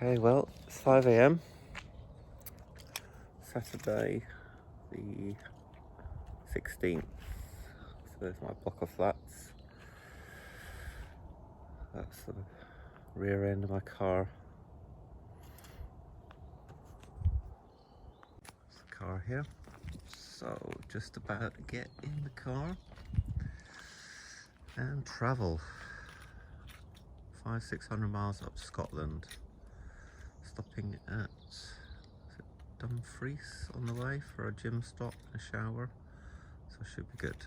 Okay, well, it's 5 a.m. Saturday the 16th. So there's my block of flats. That's the rear end of my car. There's the car here. So just about to get in the car and travel 500-600 miles up Scotland, stopping at Dumfries on the way for a gym stop and a shower, so should be good.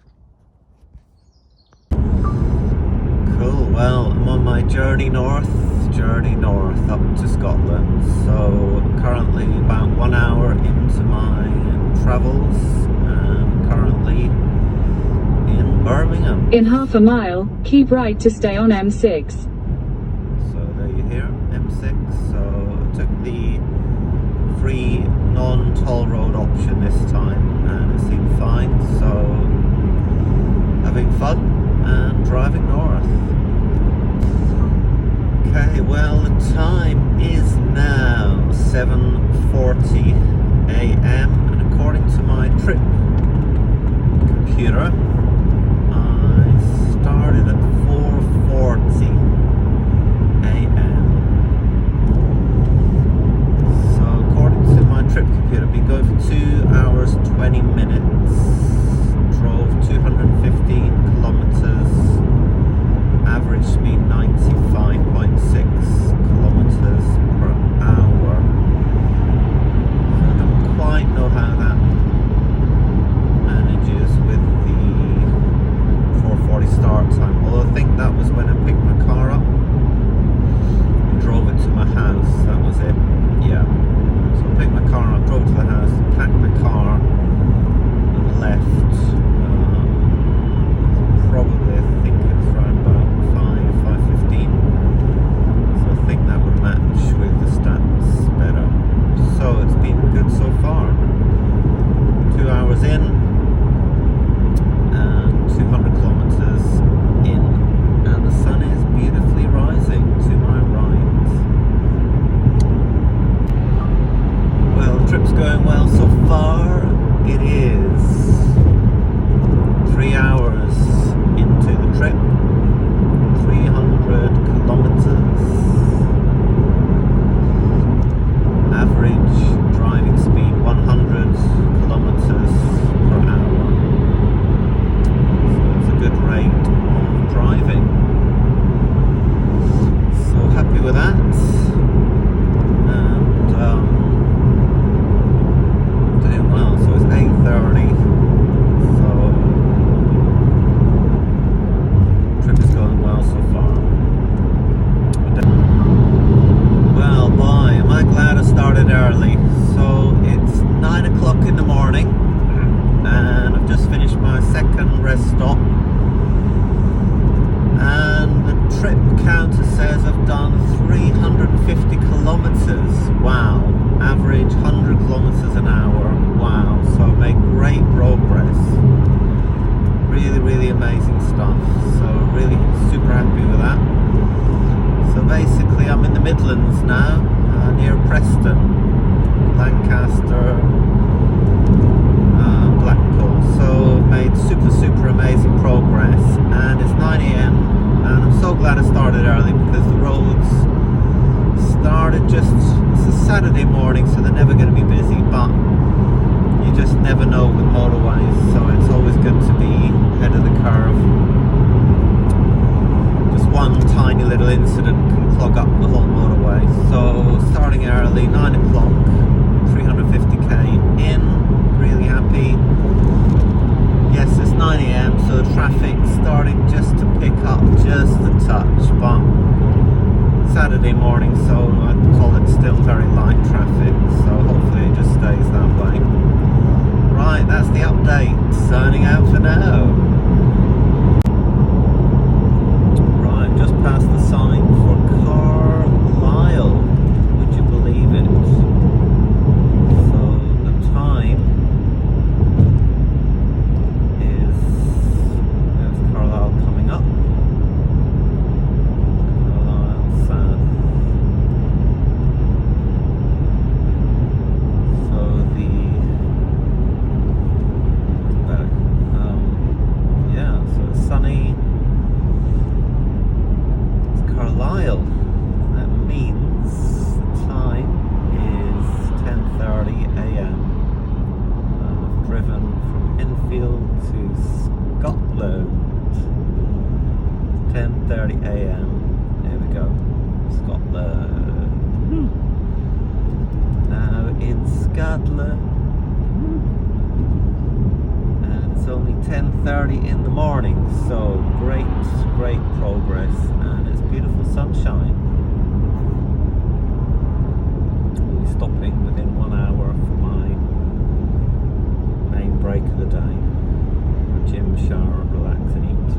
Cool, well, I'm on my journey north up to Scotland. So currently about 1 hour into my travels and currently in Birmingham. In half a mile, keep right to stay on M6. So there you hear, M6. So I took the free non-toll road option this time and it seemed fine, so having fun and driving north. Okay, well, the time is now 7:40 a.m. and according to my trip computer I started at 4:40 a.m. So according to my trip computer, I've been going for 2 hours 20 minutes, drove 215 kilometers, average speed 95.6 kilometers per hour. So I don't quite know how that manages with the 4:40 start time, although I think that was when I picked my car up and drove it to my house. That was it, yeah. So I picked my car up, drove to the house, packed the car and left. Probably, I think it was around about 5:15. So I think that would match with the stats better. So it's been good so far. 2 hours in and 200 kilometers in, and the sun is beautifully rising to my right. Well, the trip's going well so far. It is 3 hours into the trip, 300 kilometers, average driving speed 100 kilometers per hour, so it's a good rate of driving, so happy with that. And doing well. So it's 8:30, so trip is going well so far. Well, boy, am I glad I started early. So it's 9 o'clock in the morning and I've just finished my second rest stop, and the trip counter says I've done 350 kilometers. Wow, average 100 kilometers an hour. Wow, so I've made great progress. Really amazing stuff, so really super happy with that. So basically I'm in the Midlands now, near Preston, Lancaster, Blackpool. So made super amazing progress, and it's 9 a.m. and I'm so glad I started early because the roads started it's a Saturday morning, so they're never going to be busy, but you just never know with motorways, so it's always good to be ahead of the curve. Just one tiny little incident can clog up the whole motorway. So starting early, 9 o'clock, 350k in, really happy. Yes, it's 9 a.m, so the traffic's starting just to pick up just a touch, but Saturday morning, so I'd call it still very light traffic, so hopefully it just stays that way. Right, that's the update. Signing out for now. Right, just past the sign for Carlisle. Would you believe it? So the time is, there's Carlisle coming up. Carlisle South. 10:30 a.m. There we go. Scotland. Now in Scotland. And it's only 10:30 in the morning, so great progress, and it's beautiful sunshine. We'll be stopping within 1 hour for my main break of the day. Gym, shower, relax and eat.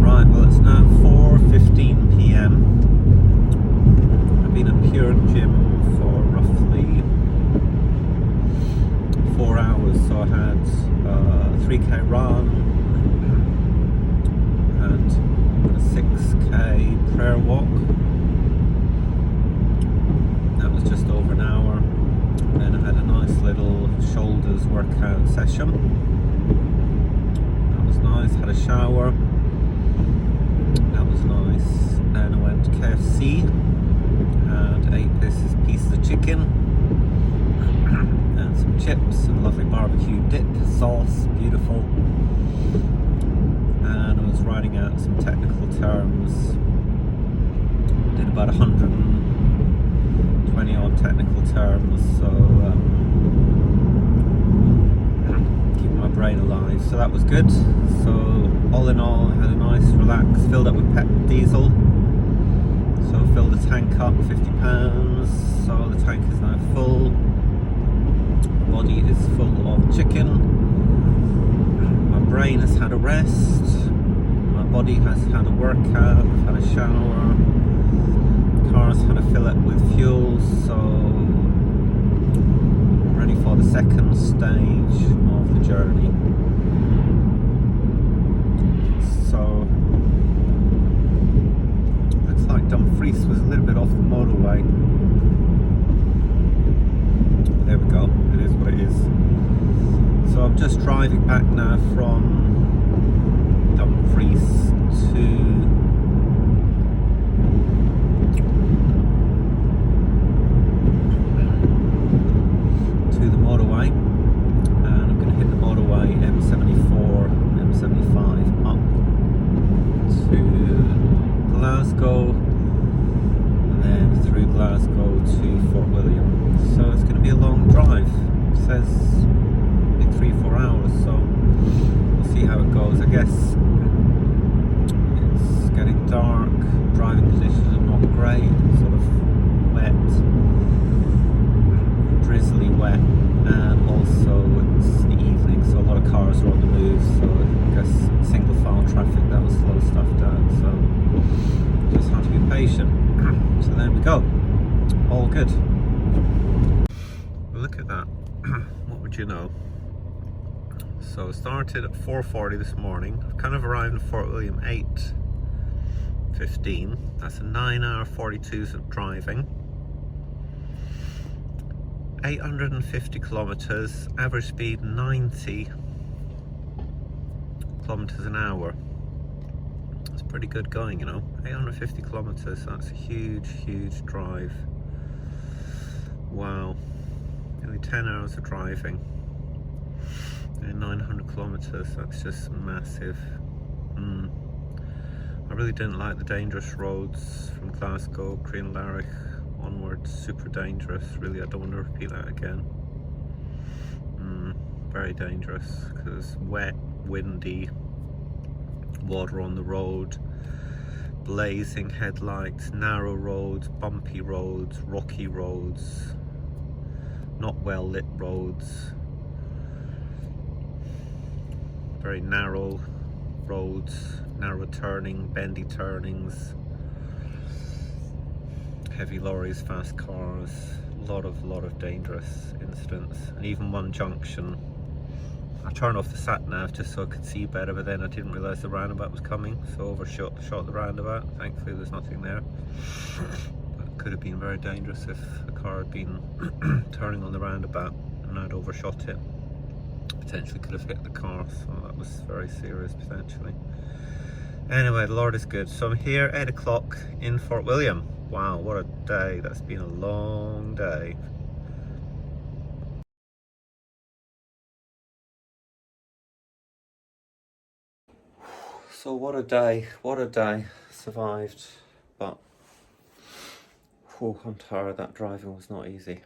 Right, well it's now 4:15 p.m. I've been at Pure Gym for roughly 4 hours, so I had a 3k run and a 6k prayer walk. That was just over an hour. Then I had a nice little shoulders workout session. That was nice. Had a shower. That was nice. Then I went to KFC and ate pieces of chicken and some chips and lovely barbecue dip sauce. Beautiful. And I was writing out some technical terms. Did about 120 odd technical terms, so keeping my brain alive, so that was good. So all in all, I had a nice relax, filled up with diesel, so filled the tank up 50 pounds, so the tank is now full. My body is full of chicken. My brain has had a rest, my body has had a workout, I've had a shower, car's had to fill it with fuel, so ready for the second stage of the journey. So looks like Dumfries was a little bit off the motorway. There we go, it is what it is. So I'm just driving back now from Dumfries to the motorway, and I'm going to hit the motorway M74, M75 up to Glasgow, and then through Glasgow to Fort William. So it's going to be a long drive. It says maybe 3-4 hours, so we'll see how it goes. I guess it's getting dark, driving conditions are not great, sort of wet, drizzly wet, and also it's the evening, so a lot of cars are on the move, so I guess single file traffic, that will slow stuff down, so just have to be patient. So there we go, all good. Look at that. What would you know? So I started at 4:40 this morning. I've kind of arrived in Fort William 8:15. That's a 9-hour 42s of driving. 850 kilometers, average speed 90 kilometers an hour. It's pretty good going, you know. 850 kilometers, that's a huge drive. Wow. Nearly 10 hours of driving. And 900 kilometers, that's just massive. I really didn't like the dangerous roads from Glasgow, Crianlarich onwards. Super dangerous, really. I don't want to repeat that again. Very dangerous, because wet, windy, water on the road, blazing headlights, narrow roads, bumpy roads, rocky roads, not well lit roads, very narrow roads, narrow turning, bendy turnings, heavy lorries, fast cars, a lot of dangerous incidents. And even one junction, I turned off the sat nav just so I could see better, but then I didn't realise the roundabout was coming, so overshot the roundabout. Thankfully there's nothing there, but it could have been very dangerous if a car had been turning on the roundabout and I'd overshot it. Potentially could have hit the car, so that was very serious potentially. Anyway, the Lord is good. So I'm here 8 o'clock in Fort William. Wow, what a day. That's been a long day. So what a day, survived, but I'm tired, that driving was not easy.